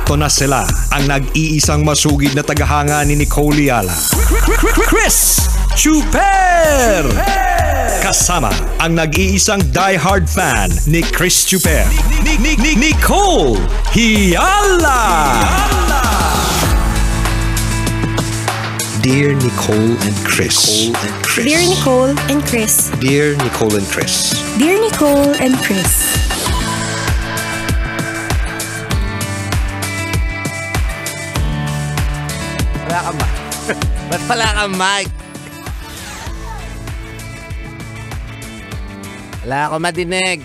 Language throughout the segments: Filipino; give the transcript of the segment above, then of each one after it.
Eto na sila, ang nag-iisang masugid na tagahanga ni Nicole Yala. Chris Chuper! Kasama ang nag-iisang die-hard fan ni Chris Chuper, Nicole Yala! Dear Nicole and Chris. Dear Nicole and Chris. Dear Nicole and Chris. Dear Nicole and Chris. Wala ka ba? Ba't wala ka mic? Wala ako madinig.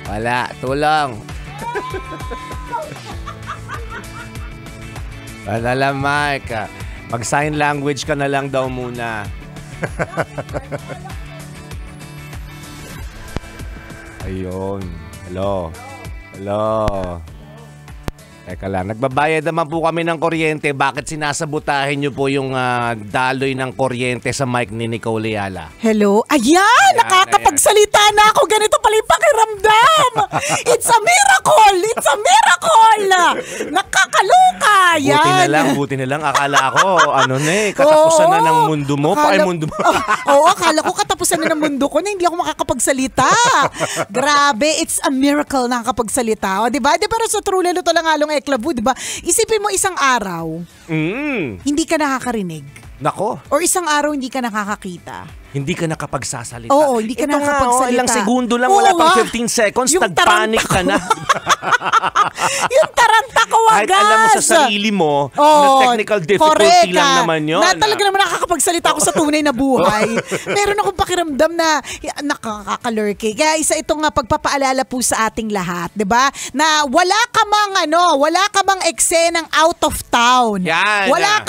Wala. Tulong. Wala lang mic. Mag-sign language ka na lang daw muna. Ayun. Hello. Teka lang, nagbabayad naman po kami ng kuryente. Bakit sinasabotahin niyo po yung daloy ng kuryente sa mic ni Nicole Yala? Hello? Ayan! Nakakapagsalita na ako. Ganito pala yung pakiramdam. It's a miracle! It's a miracle! Nakakaloka! Yan. Buti na lang. Akala ko, katapusan na ng mundo mo. Mundo mo. Akala ko katapusan na ng mundo ko na hindi ako makakapagsalita. Grabe, it's a miracle na nakakapagsalita. O, diba? Pero sa True Lalo to lang halong eklabu, diba? Isipin mo isang araw, hindi ka nakakarinig. Nako. Or isang araw hindi ka nakakakita. Hindi ka nakapagsasalita. Oo, hindi ka nakakapagsalita. Ilang segundo lang, wala pang 15 seconds, tag-panic ka na. Yung taranta ko agad. Kahit alam mo sa sarili mo, na technical difficulty lang naman yun. Na talaga naman nakakapagsalita ako sa tunay na buhay. Meron akong pakiramdam na nakakalurky. Kaya isa itong pagpapaalala po sa ating lahat, 'di ba? Na wala ka mang eksenang out of town. Yan. Wala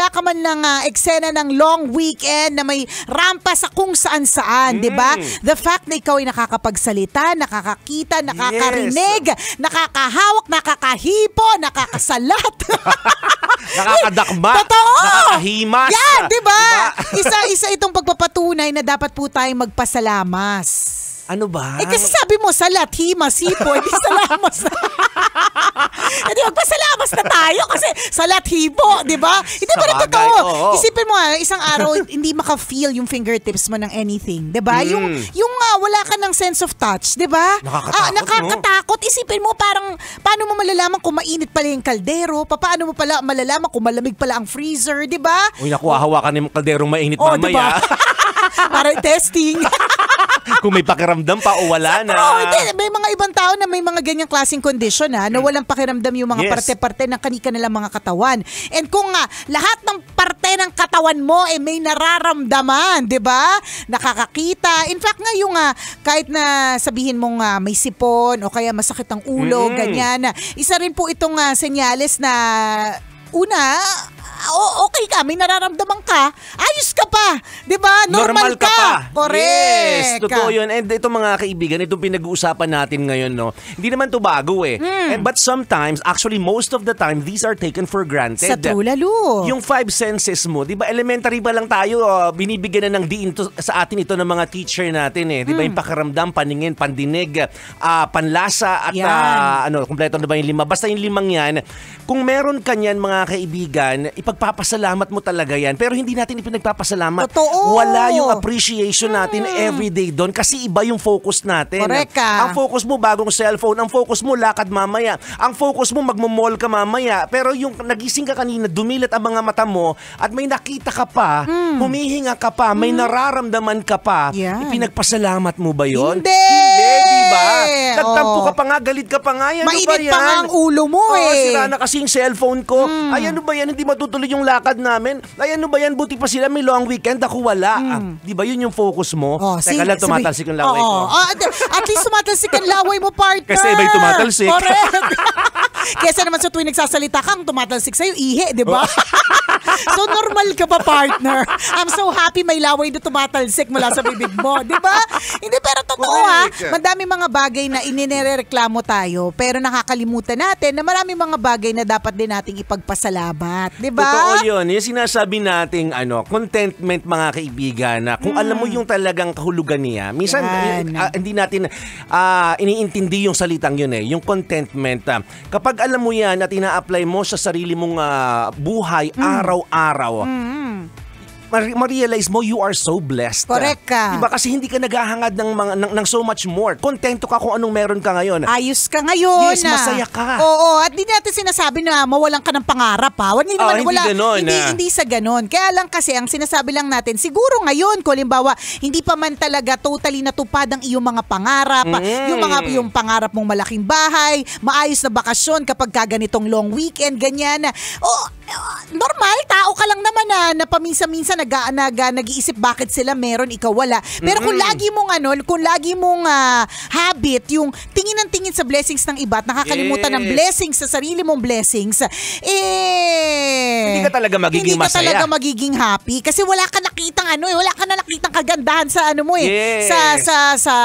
ka man lang eksena ng long weekend na may rampa sa kung saan-saan, 'di ba? The fact na ikaw ay nakakapagsalita, nakakakita, nakakarinig, nakakahawak, nakakahipo, nakakasalat. Nakakadakma. Totoo. Nakahimas. Yan, 'di ba? Isa itong pagpapatunay na dapat po tayong magpasalamas. Ano ba? Kasi sabi mo, salat, himas, hipo, hindi salamas na. Hindi, magpasalamas na tayo kasi salat, hipo, di ba? Hindi ba rin totoo? Isipin mo, isang araw, hindi maka-feel yung fingertips mo ng anything, di ba? Yung wala ka ng sense of touch, di ba? Nakakatakot. Isipin mo, parang, paano mo malalaman kung mainit pala yung kaldero? Paano mo pala malalaman kung malamig pala ang freezer, di ba? Uy, hawakan yung kalderong mainit mamaya. Diba? Para testing. Kung may pakiramdam pa o wala na. May mga ibang tao na may mga ganyang klaseng condition na walang pakiramdam yung mga parte-parte ng kanilang mga katawan. And kung lahat ng parte ng katawan mo may nararamdaman, 'di ba? Nakakakita. In fact nga yung kahit na sabihin mong may sipon o kaya masakit ang ulo, ganyan. Isa rin po itong senyales na una, okay ka, may nararamdaman ka, ayos ka pa, di ba? Normal ka pa. Correct. Yes, totoo yun. And itong mga kaibigan, itong pinag-uusapan natin ngayon, no, hindi naman to bago But sometimes, actually most of the time, these are taken for granted. Sa True Lalo. Yung 5 senses mo, di ba, elementary ba lang tayo, binibigyan na ng diin sa atin ito ng mga teacher natin Di ba, yung pakiramdam, paningin, pandinig, panlasa, at kompleto na ba yung 5? Basta yung 5 yan, kung meron kanyan mga kaibigan, ipagpapasalamat mo talaga yan. Pero hindi natin ipinagpapasalamat. Totoo. Wala yung appreciation natin everyday doon kasi iba yung focus natin. Correct ka. Ang focus mo bagong cellphone, ang focus mo lakad mamaya, ang focus mo magmo-mall ka mamaya. Pero yung nagising ka kanina, dumilat ang mga mata mo at may nakita ka pa, humihinga ka pa, may nararamdaman ka pa, ipinagpasalamat mo ba yun? Hindi, diba? Nagtampo ka pa nga, galit ka pa nga. Mainit ba yan? Pa nga ang ulo mo Sira na kasi yung cellphone ko. Ay, ano ba yan? Hindi matutuloy yung lakad namin. Ay, ano ba yan? Buti pa sila may long weekend. Ako wala. Di ba yun yung focus mo? Teka lang, tumatalsik yung laway ko. At least tumatalsik ang laway mo, partner. Kasi iba yung tumatalsik. Correct. Kesa naman sa tuwing nagsasalita kang tumatalsik sa'yo, ihi, di ba? So, normal ka pa, partner. I'm so happy may laway na tumatalsik mula sa bibig mo. Di ba? Hindi, pero totoo madami mga mga bagay na inirereklamo tayo pero nakakalimutan natin na maraming mga bagay na dapat din nating ipagpasalamat. Diba? Totoo yun. Yung sinasabi nating contentment mga kaibigan na kung alam mo yung talagang kahulugan niya, minsan hindi natin iniintindi yung salitang yun eh. Yung contentment. Kapag alam mo yan at ina-apply mo sa sarili mong buhay araw-araw, ma-realize mo you are so blessed. Correct ka. Diba? Kasi hindi ka naghahangad ng so much more. Kontento ka kung anong meron ka ngayon. Ayos ka ngayon. Yes, masaya ka. Oo, at hindi natin sinasabi na mawalan ka ng pangarap ha. Hindi naman, hindi ganon. Hindi sa ganon. Kaya lang kasi ang sinasabi lang natin, siguro ngayon, kung halimbawa, hindi pa man talaga totally natupad ang iyong mga pangarap, yung pangarap mong malaking bahay, maayos na bakasyon kapag ganitong long weekend, ganyan. Normal, tao ka lang naman na paminsan-minsan nag-iisip bakit sila meron, ikaw wala. Pero kung lagi mong habit, yung tingin ng tingin sa blessings ng iba at nakakalimutan ng blessings sa sarili mong blessings, hindi ka talaga magiging masaya. Hindi ka talaga magiging happy kasi wala ka nakitang kagandahan sa sa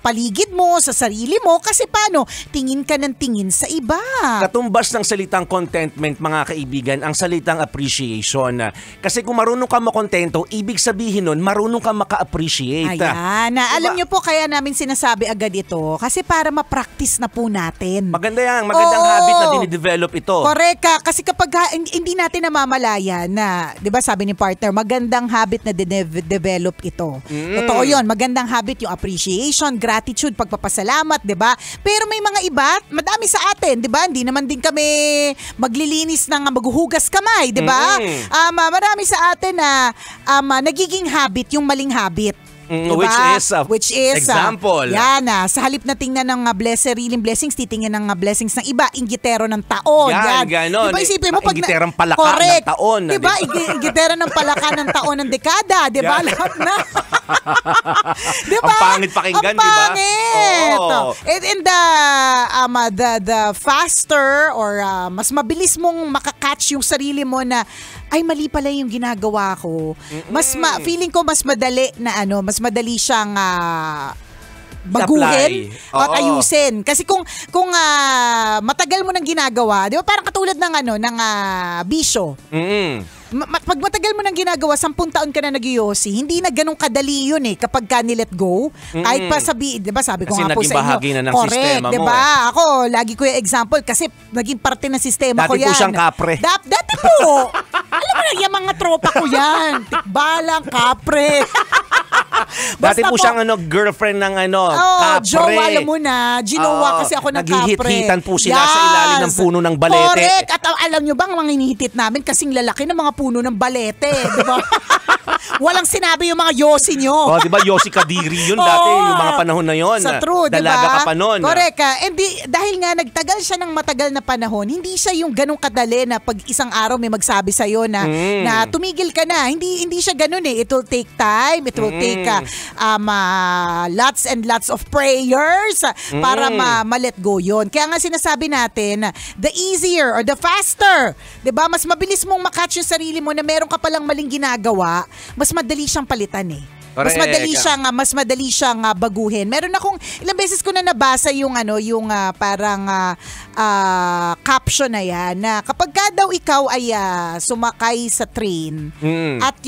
paligid mo, sa sarili mo, kasi paano? Tingin ka ng tingin sa iba. Katumbas ng salitang contentment, mga kaibigan, ang salitang appreciation. Kasi kung marunong ka makontento, ibig sabihin nun, marunong ka maka-appreciate. Ayan. Alam niyo po kaya namin sinasabi agad ito kasi para ma-practice na po natin. Maganda yan. Magandang habit na dinidevelop ito. Correct ka. Kasi kapag hindi natin namamalayan na, di ba sabi ni partner, magandang habit na dinevelop ito. Totoo yun. Magandang habit yung appreciation, gratitude, pagpapasalamat, di ba? Pero may mga iba, madami sa atin, di ba? Hindi naman din kami maglilinis ng maghuhugas kamay, di ba? Marami sa atin na nagiging habit yung maling habit. Diba? Which is example. Yan sa halip na tingnan ng sariling blessings, titingnan ng blessings ng iba, inggitero ng taon. Yan, ganon. Diba isipin mo inggiterang palaka ng taon. Diba? Inggitero ng palaka ng taon ng dekada. Diba? Lahat na. Diba? Ang pangit pakinggan, diba? Ang pangit. Oh. And the faster or mas mabilis mong makakatch yung sarili mo na ay mali pala yung ginagawa ko. Feeling ko mas madali siyang baguhin at ayusin. Kasi kung matagal mo nang ginagawa, di ba parang katulad ng bisyo. Pag matagal mo nang ginagawa, 10 taon ka na nag-yosi, hindi na ganun kadali yun kapag ka ni-let go. Kahit pa di ba sabi ko nga po sa inyo. Kasi naging bahagi na ng sistema mo. Di ba? Ako, lagi ko yung example kasi naging parte ng sistema ko yan. Dati po siyang kapre. Dati po. Alam mo na, yung mga tropa ko yan. Tikbalang, kapre. Dati po siyang girlfriend ng kapre. Jowa, alam mo na. Ginawa kasi ako ng kapre. Naghihit-hitan po sila sa ilalim ng puno ng balete. Correct. At alam nyo ba, ang mga hinihitit namin kasing lalaki ng mga puno ng balete. Di ba? Walang sinabi yung mga yosi nyo. Di ba Yosi Kadiri yun dati, yung mga panahon na yun. Sa true, di ba? Dalaga ka pa nun. Correct. And dahil nga nagtagal siya ng matagal na panahon, hindi siya yung ganong kadali na pag isang araw may magsabi sa'yo na tumigil ka na. Hindi siya ganun It will take time. It will take lots and lots of prayers para ma-let go yun. Kaya nga sinasabi natin, the easier or the faster, di ba? Mas mabilis mong makatch yung sarili mo na meron ka palang maling ginagawa, mas madali siyang palitan Mas madali siyang baguhin. Meron akong ilang beses ko na nabasa yung parang caption na yan na kapag ka daw ikaw ay sumakay sa train at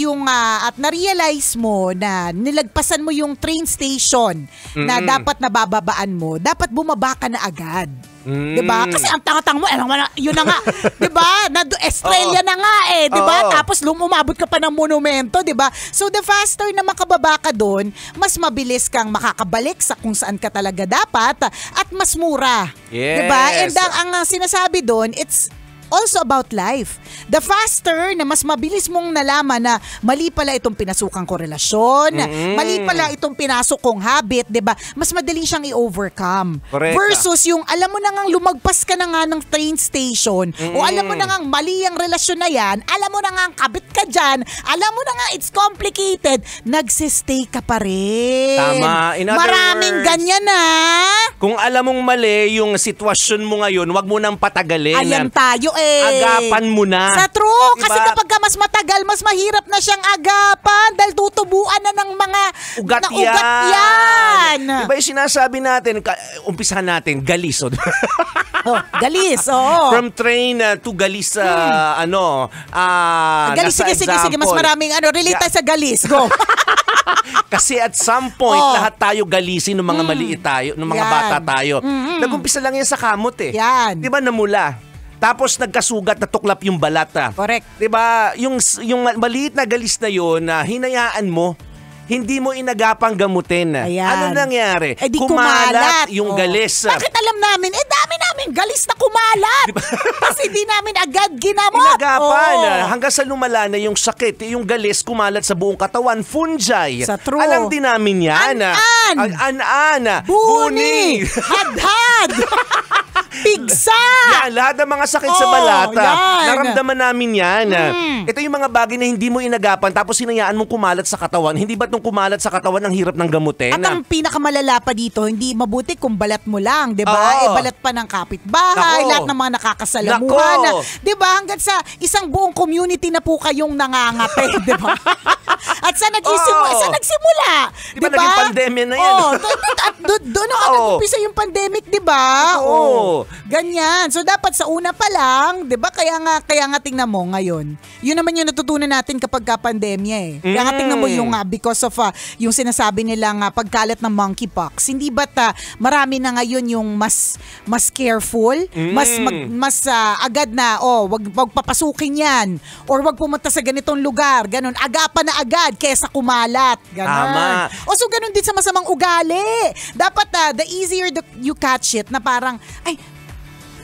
na-realize mo na nilagpasan mo yung train station na dapat nabababaan mo, dapat bumaba ka na agad. Diba? Kasi ang tanga-tanga mo, yun na nga. Diba? Australia na nga diba? Tapos umabot ka pa ng monumento, diba? So the faster na makababa ka doon, mas mabilis kang makakabalik sa kung saan ka talaga dapat at mas mura. Yes. Diba? And ang sinasabi doon, it's also about life. The faster na mas mabilis mong nalaman na mali pala itong pinasukang ko relasyon, mali pala itong pinasok kong habit, diba? Mas madali siyang i-overcome. Correct. Versus yung alam mo na ngang lumagpas ka na nga ng train station o alam mo na ngang mali ang relasyon na yan, alam mo na ngang kabit ka dyan, alam mo na nga it's complicated, nagsistay ka pa rin. Tama. In other Maraming words, ganyan kung alam mong mali yung sitwasyon mo ngayon, wag mo nang patagalin. Ayan tayo. eh. Agapan mo na. Sa true. Diba? Kasi kapag ka mas matagal, mas mahirap na siyang agapan dahil tutubuan na ng mga Ugat na ugat yan. Diba yung sinasabi natin, umpisahan natin, galis. Oh, galis, oo. From train to galis, Galis, sige, mas maraming relate tayo sa galis. Go. Kasi at some point, lahat tayo galisin ng mga maliit tayo, ng mga Yan. bata tayo. Nag-umpisa lang yan sa kamot eh. Yan. Di ba namula? Tapos nagkasugat, natuklap yung balat. Correct. Di ba? Yung maliit na galis na yun, hinayaan mo, hindi mo inagapang gamutin. Ayan. Ano nangyari? Di kumalat yung galis. Bakit alam namin? Dami namin galis na kumalat. Diba? Kasi di namin agad ginamot. Inagapan. Hanggang sa lumala na yung sakit, yung galis kumalat sa buong katawan, fungi. Sa true. Alam din namin yan. An-an. Buni. Hadhad. Pigsa. Yan, lahat ng mga sakit sa balata. Yan. Naramdaman namin yan. Ito yung mga bagay na hindi mo inagapan tapos hinayaan mong kumalat sa katawan. Hindi ba itong kumalat sa katawan ang hirap ng gamutin? At ang pinakamalala pa dito, hindi mabuti kung balat mo lang, 'di ba? Oo. Balat pa ng kapitbahay, Nako. lahat ng mga nakakasalamuhan, Nako. 'di ba? Hanggang sa isang buong community na po kayong nangangate, 'di ba? At sa nagsimula, 'di ba? Naging pandemya na yan. Doon nag-umpisa yung pandemic, 'di ba? Oo. Ganyan. So dapat sa una pa lang, 'di ba? Kaya nga tingnan mo ngayon. Yun naman yung natutunan natin kapag pandemya eh. Kaya nga tingnan mo yung because of yung sinasabi nilang pagkalat ng monkeypox. Hindi ba't marami na ngayon yung mas careful, mas agad na wag papasukin yan or wag pumunta sa ganitong lugar, ganun. Agapan na agad kaysa kumalat. Ganun. Tama. So ganun din sa masamang ugali. Dapat the easier you catch it na parang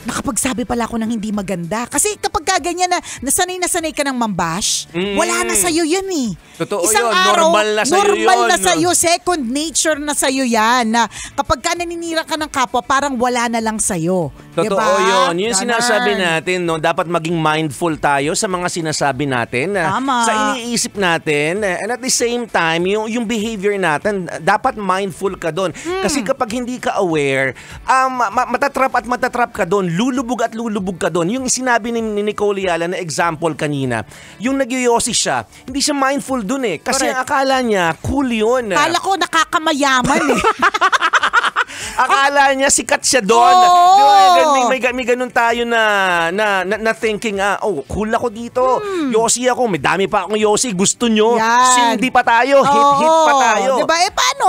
nakapagsabi pala ako ng hindi maganda. Kasi kapag ganyan na nasanay ka ng mambash, wala na sa'yo yan eh. Totoo Isang yun. araw, Normal na sa'yo normal yun. na sa'yo. Second nature na sa'yo yan. Na kapag ka naninira ka ng kapwa, parang wala na lang sa'yo. Totoo diba? yun. Yung Ganun. sinasabi natin, no, dapat maging mindful tayo sa mga sinasabi natin. Tama. Sa iniisip natin. And at the same time, yung behavior natin, dapat mindful ka doon. Kasi kapag hindi ka aware, matatrap ka doon. Lulubog ka doon. Yung sinabi ni Nicole Yala na example kanina, yung nagyoyosi siya, hindi siya mindful doon eh. Kasi Correct. ang akala niya, cool yun. Kala ko nakakamayaman eh. Akala niya sikat siya doon. Oo. May ganun tayo na thinking, cool ako dito. Yossi ako, may dami pa akong Yossi. Gusto nyo? Yan. Hindi pa tayo. Hit pa tayo. Diba? Paano?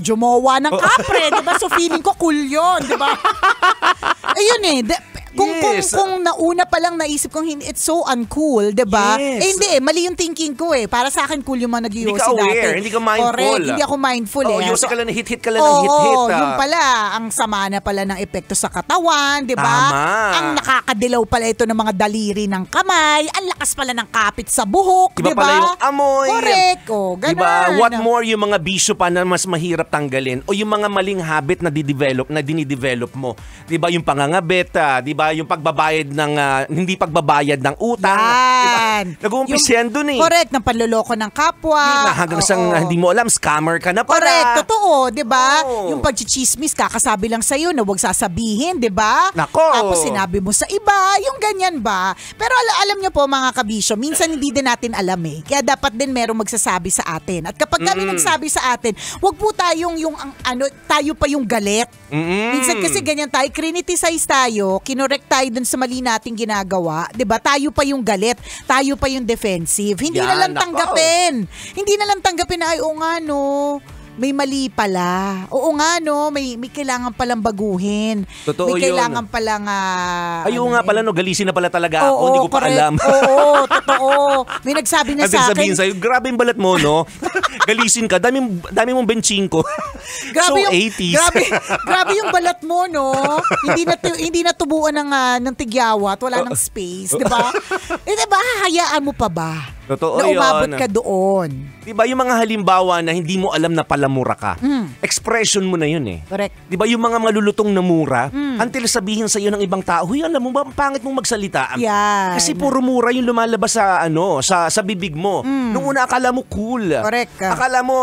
Jumowa ng kapre. Diba? So feeling ko cool yun. Diba? Ayun eh. Kung nauna pa lang naisip kong it's so uncool, 'di ba? Yes. Hindi mali yung thinking ko eh. Para sa akin cool yung mga nag-yosi Hindi ka aware, dati. hindi ka mindful. Correct, hindi ako mindful eh. Yosi ka lang, hit ka lang ng hit. Yung pala, ang sama na pala ng epekto sa katawan, 'di ba? Tama. Ang nakakadilaw pala ito ng mga daliri ng kamay, ang lakas pala ng kapit sa buhok, 'di Iba ba? pala yung amoy. Correct. Ganun. Diba? What more yung mga bisyo pa na mas mahirap tanggalin o yung mga maling habit na dinidevelop mo. Diba? Yung pangangabit, diba? Yung pagbabayad ng hindi pagbabayad ng utang. Yan. Diba? Nag-uumpis yan dun eh. Correct, ng panloloko ng kapwa. Hanggang sa hindi mo alam, scammer ka na pala. Correct, totoo, 'di ba? Oo. Yung pagchichismis kakasabi lang sa na huwag sasabihin, 'di ba? Nako. Tapos sinabi mo sa iba, yung ganyan ba? Pero alam niyo po mga kabisyo, minsan hindi din natin alam eh. Kaya dapat din merong magsasabi sa atin. At kapag kami nagsabi sa atin, huwag po tayong tayo pa yung galit. Minsan kasi ganyan tayo, criticize tayo, kinorek tayo dun sa mali nating ginagawa, 'di ba? Tayo pa yung galit, tayo pa yung defensive. Hindi Yan, na lang nako. tanggapin. Hindi na lang tanggapin na o nga no, may mali pala. Oo nga no, may kailangan palang baguhin. Totoo may yun. kailangan palang Ayun nga pala, no, galisin na pala talaga ako. Hindi ko pa correct. alam. Oo, totoo. May nagsabi na At sa sabihin akin. sa'yo, grabe yung balat mo, no? Galisin ka, dami mong benchingko. So, Yung 80s. grabe yung balat mo, no? Hindi natubuan ng tigyawat, wala ng space, 'di ba? Di ba hahayaan mo pa ba? Totoo na umabot yun. ka doon. Diba yung mga halimbawa na hindi mo alam na palamura ka, expression mo na yun eh. Correct. Diba yung mga malulutong na mura, until sabihin sa iyo ng ibang tao, "Huy, alam mo ba, ang pangit mong magsalita." Yan. Kasi puro mura yung lumalabas sa bibig mo. Nung una akala mo cool. Correct ka. Akala mo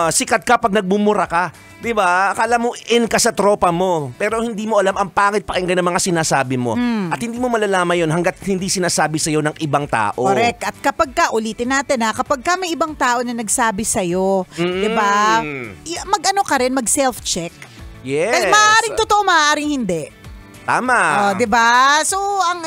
sikat ka pag nagmumura ka. 'Di ba? Akala mo in ka sa tropa mo. Pero hindi mo alam ang pangit pakinggan ng mga sinasabi mo. At hindi mo malalaman 'yon hangga't hindi sinasabi sa iyo ng ibang tao. Correct. At kapag ulitin natin kapag may ibang tao na nagsabi sa iyo, 'di ba? Mag-ano ka rin, mag-self-check. Yes. Kasi maaaring totoo, maaaring hindi. Tama. 'Di ba? So ang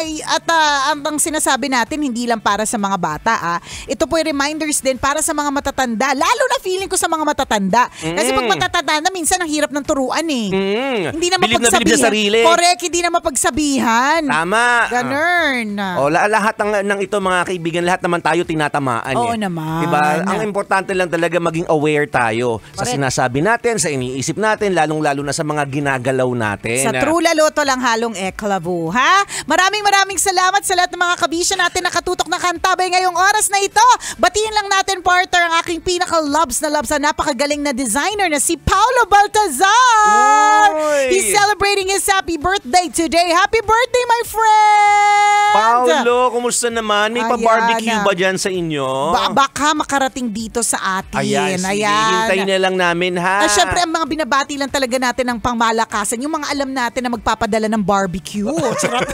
sinasabi natin hindi lang para sa mga bata Ito po yung reminders din para sa mga matatanda. Lalo na feeling ko sa mga matatanda. Kasi pag matatanda na minsan ang hirap ng turuan Hindi na Bilib mapagsabihan. sa sarili. Correct, hindi na mapagsabihan. Tama. Ganun. Lahat ng ito mga kaibigan, lahat naman tayo tinatamaan. Oo naman. Diba? Ang importante lang talaga maging aware tayo sa Correct. sinasabi natin, sa iniisip natin, lalong-lalo na sa mga ginagalaw natin. Sa True Laloto lang halong eklabu, ha? Maraming salamat sa lahat ng mga kabisya natin na katutok na kantabay ngayong oras na ito. Batiin lang natin, partner, ang aking pinaka-loves na napakagaling na designer na si Paulo Baltazar. Oy! He's celebrating his happy birthday today. Happy birthday, my friend! Paulo, kumusta naman? May Ayan. pa-barbecue ba dyan sa inyo? Baka makarating dito sa atin. Ayan, sige. Hintayin na lang namin, ha? Syempre, ang mga binabati lang talaga natin ng pangmalakasan, yung mga alam natin na magpapadala ng barbecue. Charot.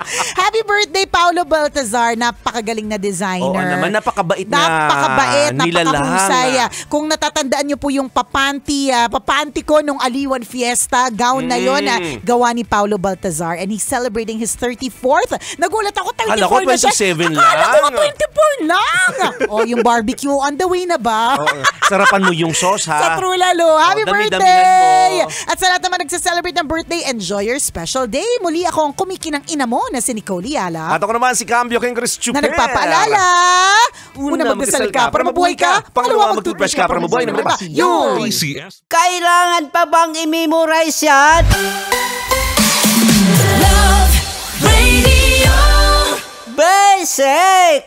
Happy birthday, Paulo Baltazar. Napakagaling na designer. Oo naman, napakabait Napakabait, nilalang. napakahusay. Kung natatandaan niyo po yung papanti ko nung Aliwan Fiesta, gown na yon, gawa ni Paulo Baltazar. And he's celebrating his 34th. Nagulat ako, 34 Akala ko na siya. 27 lang. Akala ko 24 lang. Yung barbecue on the way na ba? Sarapan mo yung sauce, ha? Sa True Lalo. Happy dami-damihan birthday! mo. At sa lahat naman nagsa-celebrate ng birthday, enjoy your special day. Muli ako ang kumikinang ina mo na si Nicole Yala. At ako naman si Cambio King Chris Chuper. Na nagpapaalala. Una, magdasal ka para mabuhay ka. Pangalawa, mag-toothbrush ka para mabuhay ng iba. Yun! PCS. Kailangan pa bang i-memorize yan? Love Radio. Basic!